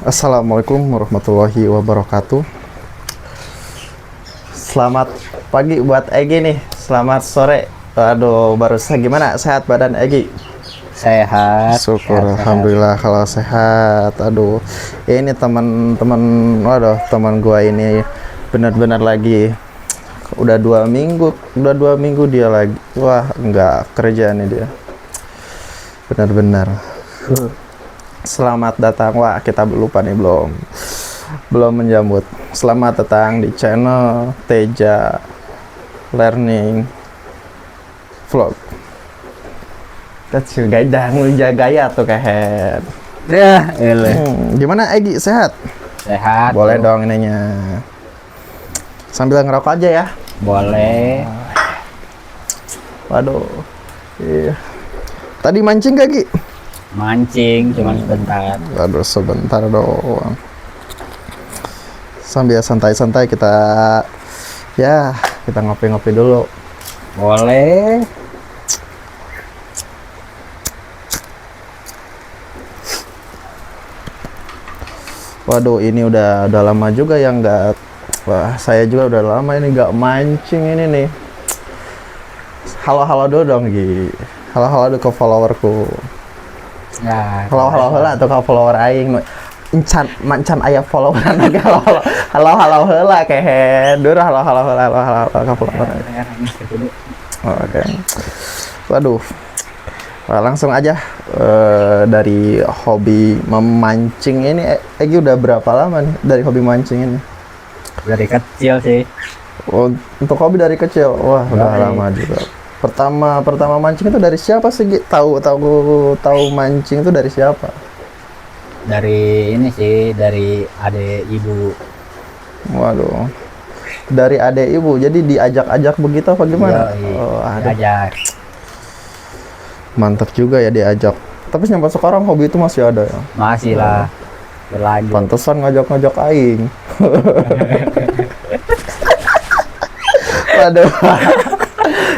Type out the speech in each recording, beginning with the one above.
Assalamualaikum warahmatullahi wabarakatuh. Selamat pagi buat Egi nih. Selamat sore. Aduh, barusan gimana? Sehat badan Egi? Sehat. Syukur, Sehat. alhamdulillah kalau sehat. Aduh, ini teman-teman, waduh, teman gua ini benar-benar lagi udah 2 minggu dia lagi. Wah, nggak kerja nih dia. Benar-benar. Selamat datang. Wah, kita lupa nih belum menjemput. Selamat datang di channel Teja Learning Vlog. That's you guys, dah ngejaga gaya tuh kayak. Ya, elah. Gimana Egi, sehat? Sehat. Boleh dong ininya. Sambil ngerokok aja ya. Boleh. Waduh. Iya. Tadi mancing gak Gi? Mancing cuman sebentar. Waduh, sebentar doang. Sambil santai-santai kita ngopi-ngopi dulu. Boleh. Waduh, ini udah lama juga yang nggak. Wah, saya juga udah lama ini nggak mancing ini nih. Halo dulu dong Gi. Halo ke followerku. Ya. Halo lah tuh ke follower aing. Mancan aya followeran lagi. Halo heula kehe. Dur halo ke follower. Oke. Waduh. Wah, langsung aja dari hobi memancing ini Egi udah berapa lama nih dari hobi mancing ini? Dari kecil sih. Oh, untuk hobi dari kecil. Wah, udah lama juga. Pertama mancing itu dari siapa sih? Tahu mancing itu dari siapa? Dari ini sih, dari adik ibu. Waduh. Dari adek ibu. Jadi diajak-ajak begitu apa gimana? Oh, diajak. Mantap juga ya diajak. Tapi sampai sekarang hobi itu masih ada ya? Masih lah. Berlanjut. Pantesan ngajak-ngajak aing. Waduh.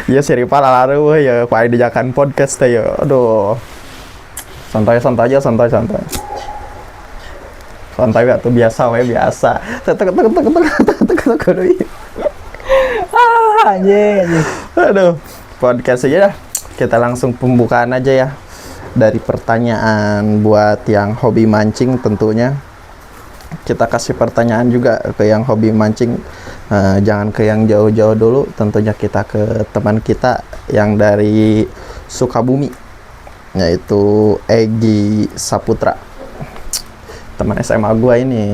Ya si Ripa lalaru ya paling dijakan podcast teh ya. Aduh. Santai aja. Santai tuh biasa we biasa. Tek. Anjing. Aduh. Podcast aja dah. Kita langsung pembukaan aja ya. Dari pertanyaan buat yang hobi mancing tentunya. Kita kasih pertanyaan juga ke yang hobi mancing. Jangan ke yang jauh-jauh dulu, tentunya kita ke teman kita yang dari Sukabumi, yaitu Egi Saputra, teman SMA gua ini.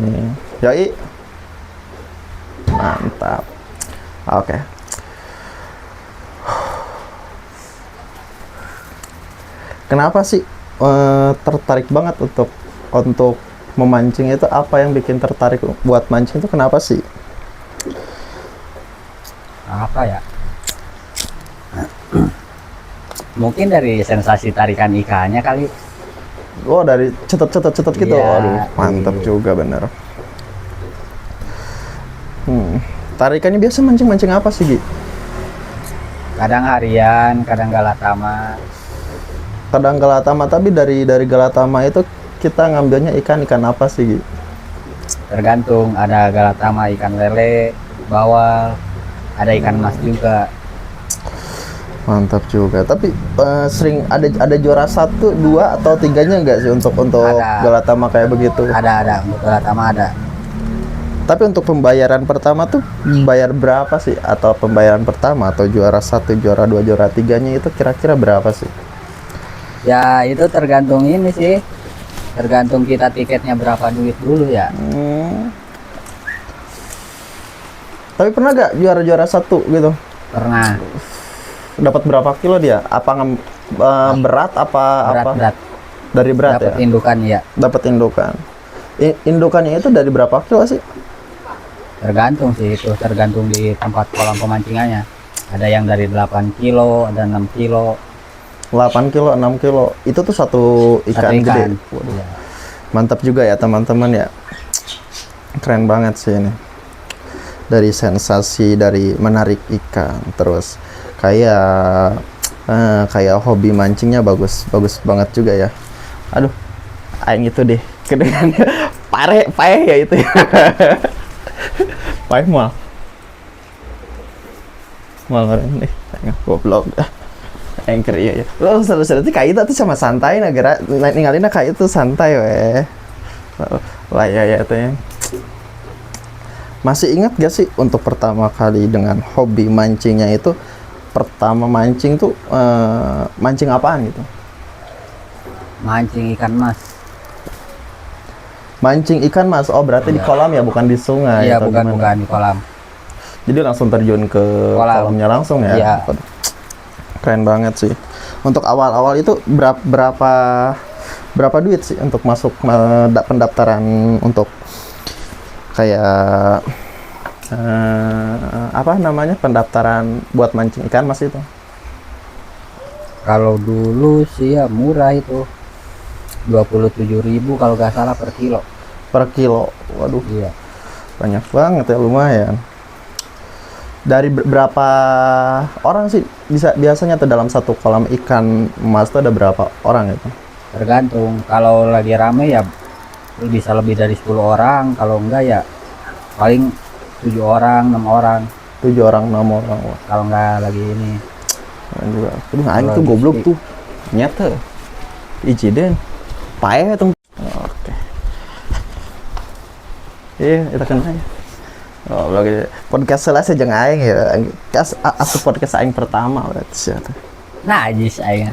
Yoi, mantap. Oke. Kenapa sih tertarik banget untuk memancing itu? Apa yang bikin tertarik buat mancing itu kenapa sih? Apa ya? Mungkin dari sensasi tarikan ikannya kali. Oh, dari cetet gitu. Iya, Aduh, mantap juga bener. Tarikannya biasa mancing apa sih, Gi? Kadang harian, kadang galatama. Kadang galatama, tapi dari galatama itu kita ngambilnya ikan apa sih, Gi? Tergantung, ada galatama ikan lele, bawal, ada ikan mas juga. Mantap juga. Tapi sering ada juara 1, 2 atau 3-nya enggak sih untuk Ada. galatama kayak begitu? Ada untuk galatama ada. Tapi untuk pembayaran pertama tuh bayar berapa sih? Atau pembayaran pertama atau juara 1, juara 2, juara 3-nya itu kira-kira berapa sih? Ya itu tergantung ini sih, tergantung kita tiketnya berapa duit dulu ya. Tapi pernah gak juara 1 gitu? Pernah. Dapat berapa kilo dia? Apa berat apa? Berat. Dari berat Dapat ya? indukan ya. Dapat indukan. Indukannya itu dari berapa kilo sih? Tergantung sih itu, tergantung di tempat kolam pemancingannya. Ada yang dari 8 kilo, ada 6 kilo. 8 kilo, 6 kilo. Itu tuh satu ikan gede. Waduh. Ya. Mantap juga ya teman-teman ya. Keren banget sih ini. Dari sensasi, dari menarik ikan, terus kayak hobi mancingnya bagus banget juga ya. Aduh, aing itu deh kedengarannya Pae ya itu ya. Pae mal. Mal orang nih. Goblok dah. Anchor iya ya. Lo seru-seru kayak itu tuh sama santai negara ninggalin kayak itu santai weh. Lah ya tuh ya. Masih ingat gak sih untuk pertama kali dengan hobi mancingnya itu pertama mancing tuh mancing apaan gitu? Mancing ikan mas. Mancing ikan mas, oh berarti di kolam ya, bukan di sungai? Iya, atau bukan gimana? bukan di kolam. Jadi langsung terjun ke kolamnya langsung ya? Iya. Keren banget sih. Untuk awal-awal itu berapa duit sih untuk masuk pendaftaran untuk kayak apa namanya, pendaftaran buat mancing ikan mas itu? Kalau dulu sih ya murah itu, 27.000 kalau nggak salah per kilo. Per kilo, waduh. Iya. Banyak banget ya, lumayan. Dari berapa orang sih biasanya tuh dalam satu kolam ikan emas tuh ada berapa orang itu? Tergantung, kalau lagi rame ya bisa lebih dari 10 orang, kalau enggak ya paling 7 orang, 6 orang. 7 orang, 6 orang. Wah, Kalau enggak lagi ini. keren juga. Aduh, aing Kalau tuh goblok di- tuh. Nyata. Ijiden. Pae tuh. Oke. Iya, kita kenal ya. Oh, lagi podcast selesai jeung aing ya. Asup podcast aing pertama berarti sih. Najis aing.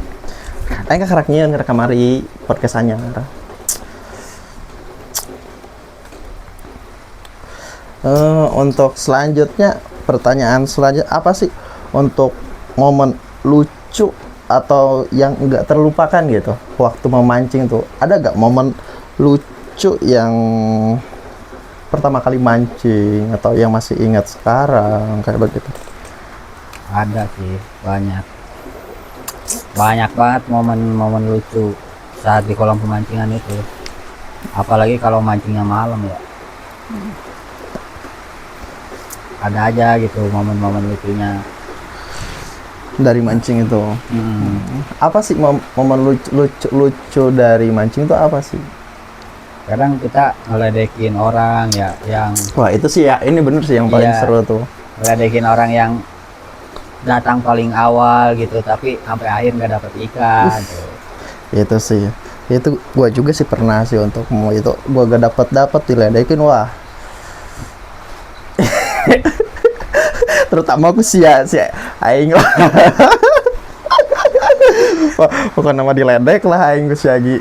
Aing ka karaknya kamari podcast anyar. Untuk selanjutnya, pertanyaan selanjutnya apa sih untuk momen lucu atau yang enggak terlupakan gitu waktu memancing tuh? Ada gak momen lucu yang pertama kali mancing atau yang masih ingat sekarang kayak begitu? Ada sih, banyak. Banyak banget momen-momen lucu saat di kolam pemancingan itu. Apalagi kalau mancingnya malam ya. Ada aja gitu momen-momen lucunya. Dari mancing itu apa sih momen lucu dari mancing itu apa sih? Kadang kita ngeledekin orang ya yang Wah itu sih ya, ini bener sih yang paling Iya. seru tuh. ngeledekin orang yang datang paling awal gitu tapi sampai akhir nggak dapet ikan tuh. Itu sih, itu gua juga sih pernah sih untuk mau itu gua gak dapat diledekin, wah. Terutama aku si aing lah. Wah, bukan nama diledek lah aing ku si Agi.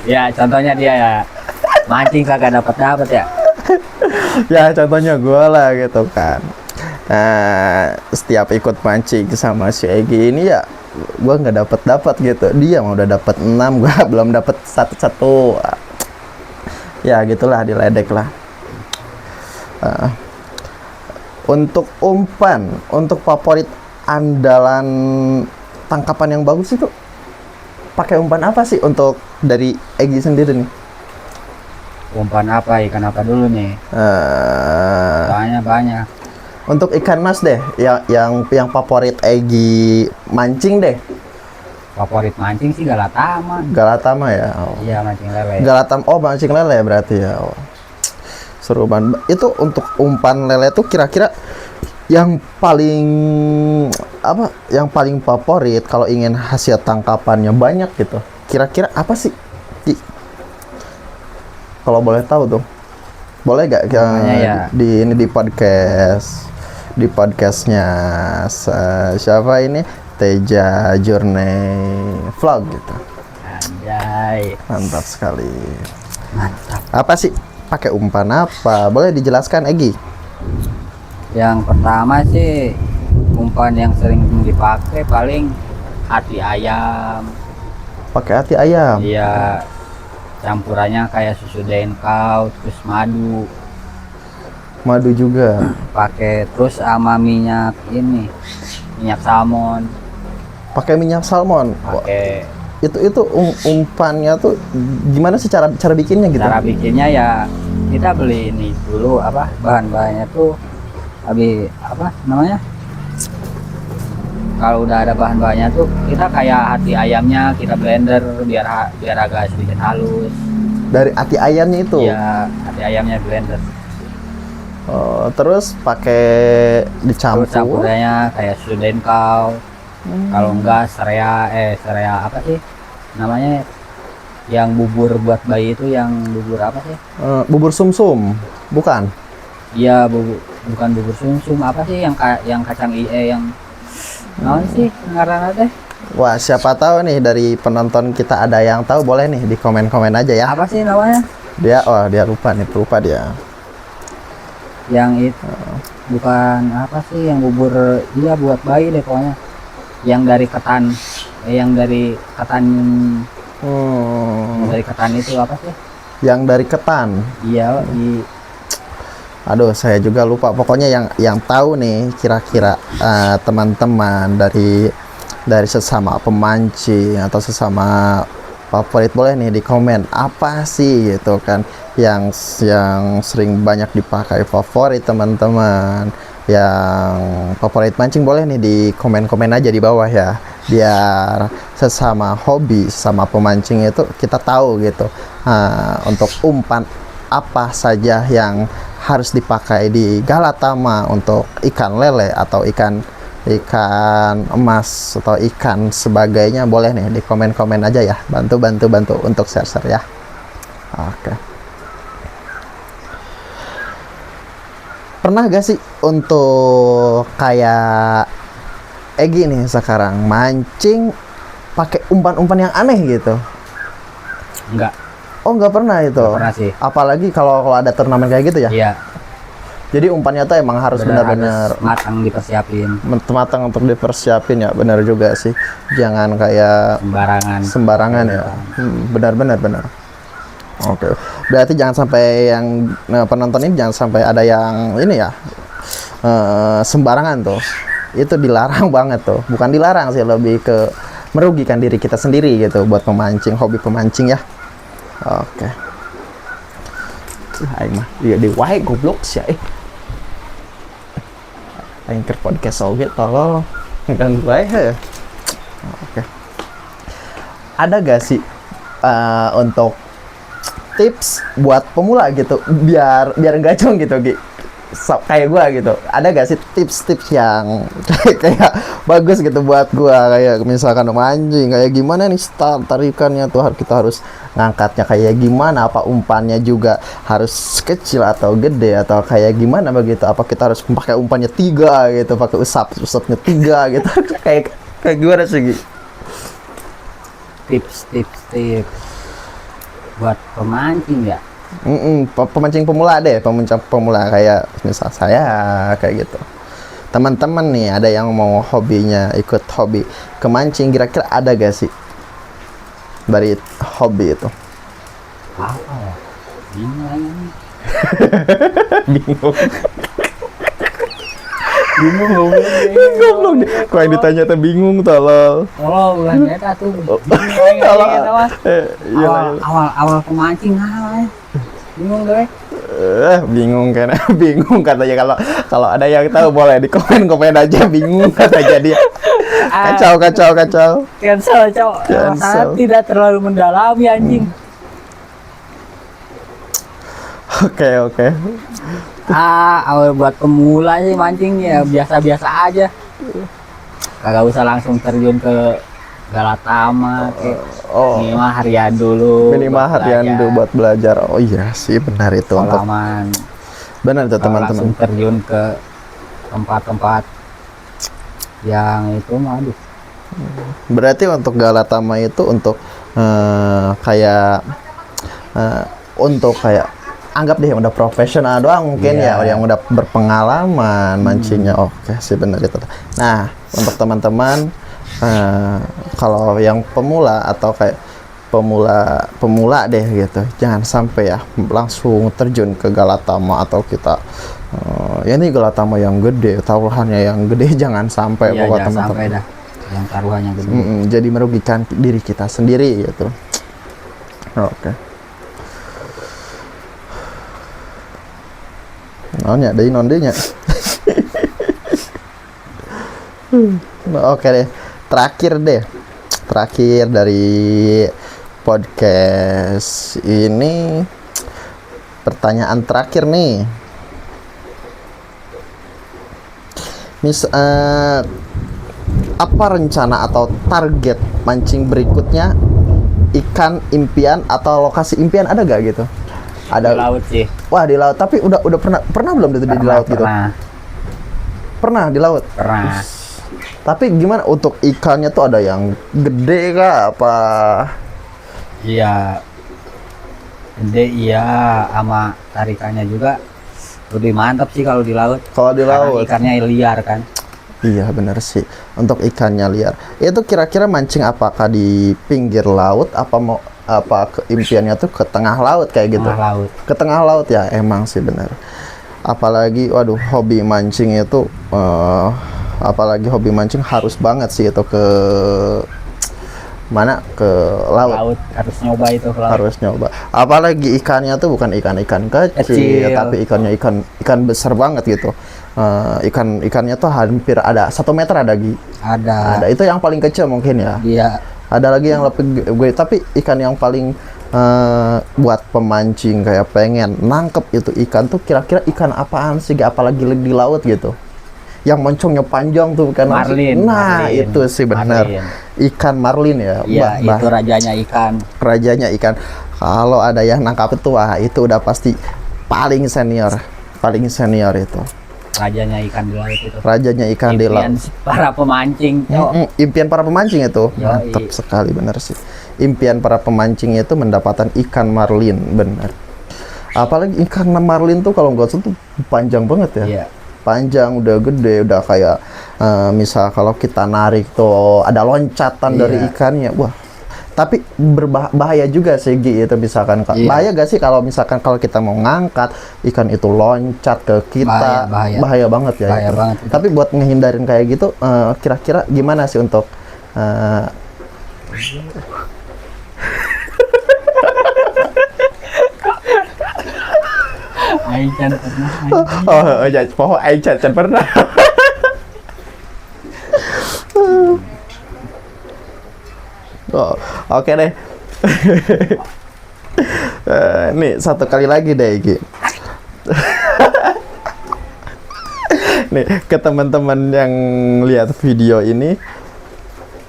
Ya contohnya dia ya mancing kagak dapet ya. Ya contohnya gua lah gitu kan. Nah, setiap ikut mancing sama si Egi ini ya gua nggak dapat gitu. Dia mau udah dapat 6, gua belum dapat satu. Ya gitulah, diledek lah. Untuk umpan, untuk favorit andalan tangkapan yang bagus itu pakai umpan apa sih untuk dari Egi sendiri nih? Umpan apa, ikan apa dulu nih? Banyak. Untuk ikan mas deh, yang favorit Egi mancing deh. Favorit mancing sih galatama. Galatama ya. Oh. Iya, mancing lele. Mancing lele berarti ya. Oh. Seru banget. Itu untuk umpan lele tuh kira-kira yang paling apa? Yang paling favorit kalau ingin hasil tangkapannya banyak gitu. Kira-kira apa sih? Kalau boleh tahu tuh. Boleh gak ya. di podcastnya siapa ini? Teja Journey Vlog gitu. Anjay. Mantap sekali. Mantap. Apa sih? Pakai umpan apa? Boleh dijelaskan, Egi? Yang pertama sih umpan yang sering dipakai paling hati ayam. Pakai hati ayam. Iya. Campurannya kayak susu denkau terus madu. Madu juga. Pakai terus sama minyak ini. Minyak salmon. Pakai minyak salmon. Wah, Pakai itu umpannya tuh gimana sih cara bikinnya gitu? cara bikinnya ya kita beli ini dulu apa bahan-bahannya tuh habis apa namanya, kalau udah ada bahan-bahannya tuh kita kayak hati ayamnya kita blender biar agak sedikit halus, Dari ati ayamnya itu. Iya, hati ayamnya blender. Oh, terus pakai Terus dicampur. campurannya kayak susu denkau. Kalau enggak serea apa sih namanya, yang bubur buat bayi itu, yang bubur apa sih? Bubur sumsum, bukan? Iya, bukan bubur sumsum, apa sih yang kacang yang naon sih ngaranna teh? Wah, siapa tahu nih dari penonton kita ada yang tahu, boleh nih di komen-komen aja ya. Apa sih namanya? Dia lupa dia. Yang itu bukan apa sih, yang bubur iya buat bayi deh pokoknya. Yang dari ketan yang dari ketan dari ketan itu apa sih? Yang dari ketan. Iya, Aduh, saya juga lupa. Pokoknya yang tahu nih kira-kira teman-teman dari sesama pemancing atau sesama favorit, boleh nih di komen apa sih gitu kan yang sering banyak dipakai favorit teman-teman, yang favorit mancing, boleh nih di komen-komen aja di bawah ya, biar sesama hobi sama pemancing itu kita tahu gitu untuk umpan apa saja yang harus dipakai di Galatama untuk ikan lele atau ikan emas atau ikan sebagainya. Boleh nih di komen-komen aja ya, bantu untuk share ya. Oke. Pernah gak sih untuk kayak Egi nih sekarang mancing pakai umpan-umpan yang aneh gitu? enggak Oh, nggak pernah itu. pernah sih. Apalagi kalau ada turnamen kayak gitu ya. Iya, Jadi umpannya tuh emang harus benar-benar harus matang dipersiapin, matang untuk dipersiapin ya. Benar juga sih. Jangan kayak sembarangan ya. Benar. Oke. Berarti jangan sampai yang penonton ini jangan sampai ada yang ini ya sembarangan tuh. Itu dilarang banget tuh. Bukan dilarang sih, lebih ke merugikan diri kita sendiri gitu buat pemancing, hobi pemancing ya. Oke. Aing mah dia di wae goblok sih Aing ke podcast oge tolol ganggu wae he. Oke. Ada gak sih untuk tips buat pemula gitu biar gacong gitu Gi? Kayak gua gitu, ada gak sih tips-tips yang kayak bagus gitu buat gua, kayak misalkan mancing kayak gimana nih start tarikannya tuh, kita harus ngangkatnya kayak gimana, apa umpannya juga harus kecil atau gede atau kayak gimana begitu, apa kita harus pakai umpannya 3 gitu, pakai usapnya 3 gitu kayak gimana sih Gi? tips buat pemancing ya. Pemancing pemula deh, pemancing pemula kayak misal saya kayak gitu. Teman-teman nih ada yang mau hobinya ikut hobi kemancing, kira-kira ada gak sih dari hobi itu? Apa ya? Bingung. Goblok nih. Kok yang ditanya tuh bingung tolol. Bukan eta tuh. Awal pemancing bingung gue. Bingung kan? Bingung katanya. Kalau ada yang tahu boleh di komen aja, bingung katanya dia. Kacau. Cancel, cowok. Saya tidak terlalu mendalami anjing. Oke. Awal buat pemula sih mancingnya biasa-biasa aja. Kagak usah langsung terjun ke Galatama minimal harian dulu. Buat belajar. Oh iya sih, benar itu. Pengalaman. Benar itu teman-teman. Langsung terjun ke tempat-tempat yang itu aduh. Berarti untuk Galatama itu untuk untuk kayak anggap deh yang udah profesional doang mungkin ya, yang udah berpengalaman mancingnya. Oke sih, benar itu. Nah, untuk teman-teman kalau yang pemula atau kayak pemula deh gitu, jangan sampai ya langsung terjun ke Galatama atau kita ya ini Galatama yang gede, taruhannya yang gede, jangan sampai pokoknya teman-teman. Sampai dah yang taruhannya gede. Jadi merugikan diri kita sendiri gitu. Oke. Nondenya. Oke deh. Terakhir dari podcast ini. Pertanyaan terakhir nih. Apa rencana atau target mancing berikutnya? Ikan impian atau lokasi impian ada gak gitu? Ada. Di laut sih. Wah, di laut. Tapi udah pernah belum itu di laut gitu? Pernah di laut. Pernah. Tapi gimana untuk ikannya tuh, ada yang gede kah apa? Iya. Gede iya, sama tarikannya juga lebih mantap sih kalau di laut. Kalau di Karena laut. ikannya liar kan. Iya bener sih, untuk ikannya liar. Itu kira-kira mancing apakah di pinggir laut, apa impiannya tuh ke tengah laut kayak gitu? Tengah laut. Ke tengah laut ya, emang sih bener. Apalagi, waduh, hobi mancing itu, apalagi hobi mancing harus banget sih itu ke mana, ke laut. Laut harus nyoba itu ke laut. Harus nyoba. Apalagi ikannya tuh bukan ikan-ikan kecil, tapi ikannya ikan besar banget gitu. Ikannya tuh hampir ada 1 meter ada Ada. itu yang paling kecil mungkin ya. Iya. Ada lagi yang lebih gede, tapi ikan yang paling buat pemancing kayak pengen nangkep itu ikan tuh, kira-kira ikan apaan sih, apalagi di laut gitu, yang moncongnya panjang tuh, bukan Marlin. Nah, Marlin. itu sih benar. Marlin. Ikan marlin ya. Iya, itu rajanya ikan. Rajanya ikan. Kalau ada yang nangkap itu, wah itu udah pasti paling senior itu. Rajanya ikan di laut itu. Rajanya ikan di laut. Impian para pemancing. Impian para pemancing itu. Yoi. Mantap sekali, bener sih. Impian para pemancing itu mendapatkan ikan marlin, bener. Apalagi ikan marlin tuh kalau nggak salah tuh panjang banget ya. Iya. Panjang, udah gede, udah kayak misal kalau kita narik tuh ada loncatan dari Iya. ikannya. Wah. Tapi berbahaya juga sih Gi, itu misalkan. Iya. Bahaya gak sih kalau misalkan kalau kita mau ngangkat ikan itu loncat ke kita? Bahaya. Banget ya. Bahaya itu. banget. Tapi buat ngehindarin kayak gitu, kira-kira gimana sih untuk Aican pernah. ya, pohon Aican pernah. Oh, oke deh. Nih satu kali lagi deh Gi. Nih ke teman-teman yang lihat video ini,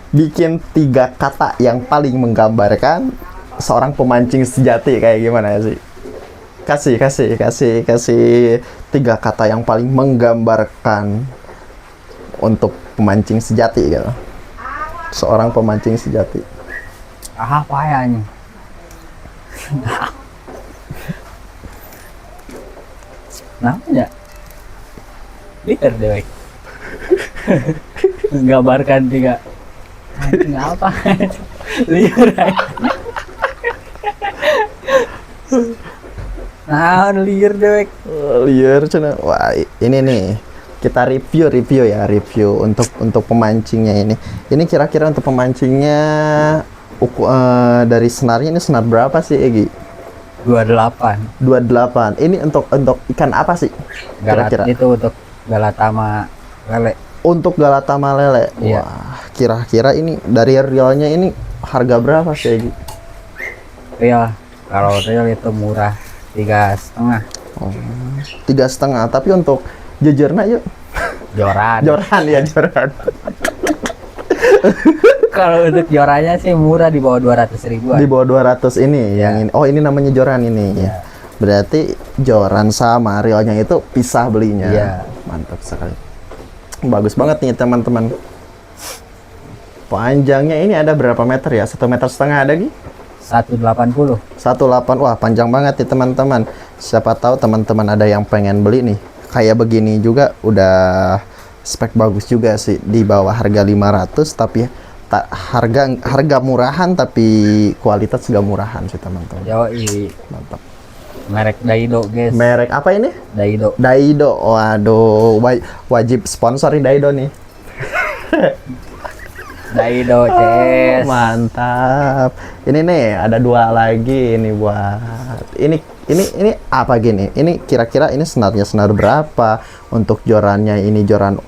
bikin 3 kata yang paling menggambarkan seorang pemancing sejati kayak gimana sih? Kasih 3 kata yang paling menggambarkan untuk pemancing sejati gitu. Seorang pemancing sejati. Apa ya ini? Namanya liar deh. Menggambarkan 3. Anjing apa? Liar. Nah, liar deh. Liar cina. Wah, ini nih. Kita review untuk pemancingnya ini. Ini kira-kira untuk pemancingnya dari senarnya ini senar berapa sih, Egi? 28. 28. Ini untuk ikan apa sih? Kira-kira. Itu untuk galatama lele. Untuk galatama lele. Iya. Wah, kira-kira ini dari realnya ini harga berapa sih, Egi? Real. Kalau real itu murah 3,5. Oh, 3,5. Tapi untuk jejerna yuk. Joran. Joran. Kalau untuk jorannya sih murah, di bawah 200.000-an. Di bawah 200 ini Ya. yang ini. Oh, ini namanya joran ini. Ya. Berarti joran sama realnya itu pisah belinya. Iya. Mantap sekali. Bagus banget nih teman-teman. Panjangnya ini ada berapa meter ya? 1,5 meter ada Gi? 180. 1,8. Wah, panjang banget nih teman-teman. Siapa tahu teman-teman ada yang pengen beli nih. Kayak begini juga udah spek bagus juga sih, di bawah harga 500, tapi harga murahan tapi kualitas juga murahan sih teman-teman. Yoi. Mantap. Merek Daido, guys. Merek apa ini? Daido. Daido. Waduh, wajib sponsori Daido nih. Daido CS. Mantap. Ini nih ada 2 lagi ini buat ini apa gini? Ini kira-kira ini senar berapa? Untuk jorannya ini joran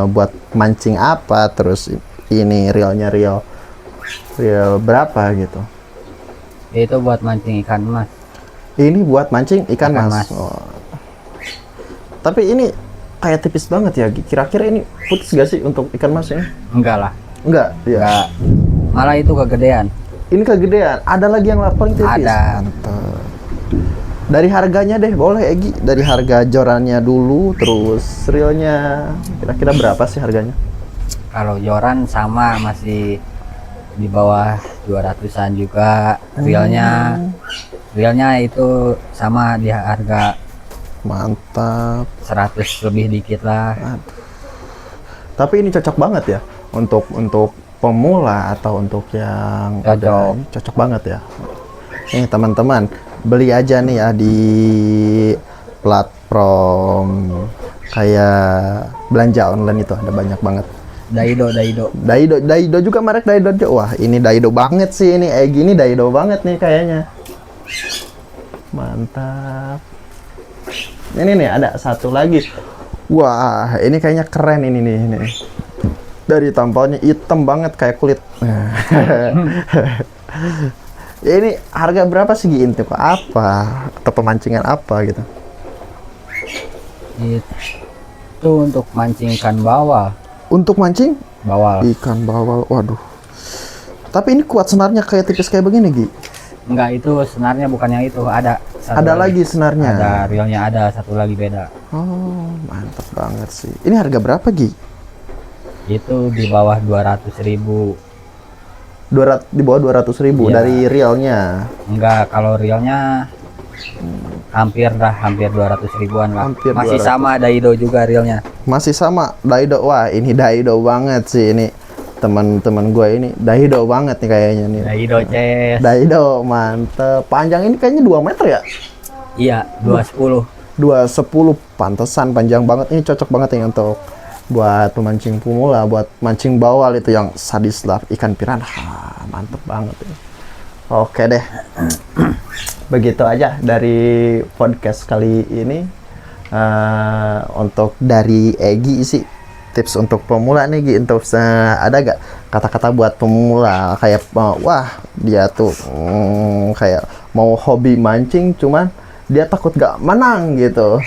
buat mancing apa? Terus ini real berapa gitu? Itu buat mancing ikan emas. Ini buat mancing ikan Ikan mas. mas. Oh. Tapi ini kayak tipis banget ya, Gi. Kira-kira ini putus gak sih untuk ikan mas ini? Enggak lah. Enggak, ya. Enggak. Malah itu kegedean. Ini kegedean. Ada lagi yang paling tipis. Ada. Mantap. Dari harganya deh, boleh Egi. Dari harga jorannya dulu, terus reelnya. Kira-kira berapa sih harganya? Kalau joran sama masih di bawah 200-an juga. Realnya itu sama di harga Mantap. 100 lebih dikit lah. Aduh. Tapi ini cocok banget ya untuk pemula atau untuk yang Cocok. cocok banget ya. Nih teman-teman, beli aja nih ya di platform kayak belanja online itu ada banyak banget. Daido. Daido juga, merek Daido aja. Wah, ini Daido banget sih ini. Gini Daido banget nih kayaknya. Mantap. Ini nih ada satu lagi. Wah, ini kayaknya keren ini nih. Dari tampalnya hitam banget kayak kulit. Ya, ini harga berapa sih Gi? Untuk apa? Atau pemancingan apa gitu? Itu untuk mancing ikan bawal. Untuk mancing Bawal. ikan bawal. Waduh. Tapi ini kuat senarnya kayak tipis kayak begini Gi. Enggak, itu senarnya bukan yang itu. Ada satu Ada lagi senarnya. Ada realnya, ada satu lagi beda. Oh, mantap banget sih. Ini harga berapa Gi? Itu di bawah 200.000. 200, di bawah 200.000 Iya. dari realnya. Enggak, kalau realnya hampir 200.000-an lah. Hampir Masih 200. sama Daido juga realnya. Masih sama Daido. Wah, ini Daido banget sih ini. Teman-teman gue ini Daido banget nih kayaknya nih. Daido Ces. Daido, mantep. Panjang ini kayaknya 2 meter ya? Iya, 210. 210, pantesan panjang banget. Ini cocok banget nih untuk buat pemancing pemula, buat mancing bawal itu yang sadis lah, ikan piranha. Mantep banget ini. Oke deh. Begitu aja dari podcast kali ini. Untuk dari Egi sih, tips untuk pemula nih Gi, untuk ada gak kata-kata buat pemula kayak wah dia tuh kayak mau hobi mancing cuman dia takut gak menang gitu,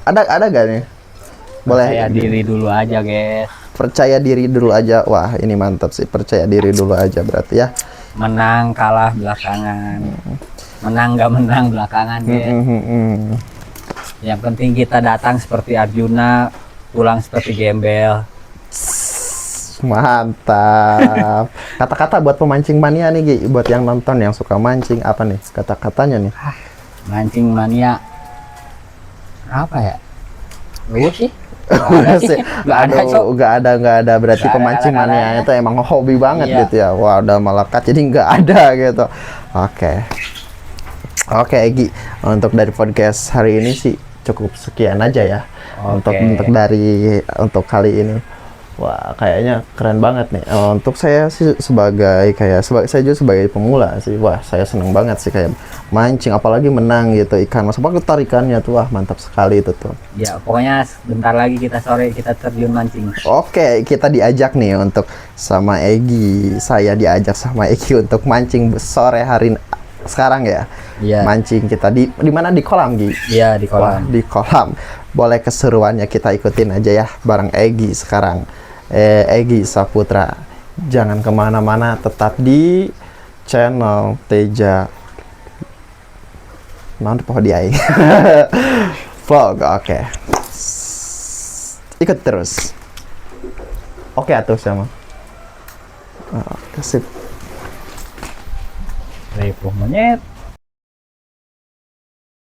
ada gak nih? Boleh. Percaya diri dulu aja, guys. Percaya diri dulu aja. Wah, ini mantap sih, percaya diri dulu aja berarti ya. Menang kalah belakangan. Menang gak menang belakangan, guys. Yang penting kita datang seperti Arjuna, pulang seperti gembel. Mantap. Kata-kata buat pemancing mania nih Gi, buat yang nonton yang suka mancing, apa nih kata-katanya nih? Mancing mania apa ya? Lu sih? Udah sih. Nggak ada, Cok. Aduh, nggak ada. Berarti Nggak ada, pemancing nggak ada. mania itu emang hobi banget Iya. gitu ya. Wah, udah melekat jadi nggak ada gitu. Oke Egi, untuk dari podcast hari ini sih cukup sekian aja ya. Oke. Untuk kali ini. Wah, kayaknya keren banget nih. Untuk saya sih saya juga sebagai pemula sih. Wah, saya seneng banget sih kayak mancing, apalagi menang gitu ikan mas. Apa tarikannya tuh, wah mantap sekali itu tuh. Ya, pokoknya bentar lagi kita terjun mancing. Oke, kita diajak nih untuk sama Egi. Saya diajak sama Egi untuk mancing sore hari sekarang ya. Iya. Mancing kita di mana, di kolam Gi? Iya, di Wah, kolam. di kolam. Boleh keseruannya kita ikutin aja ya bareng Egi sekarang. Egi Saputra. Jangan kemana-mana, tetap di channel Teja. Nanti pohon dia vlog. Oke. Ikut terus. Oke, atuh sama. Oke, sip. Repo monyet.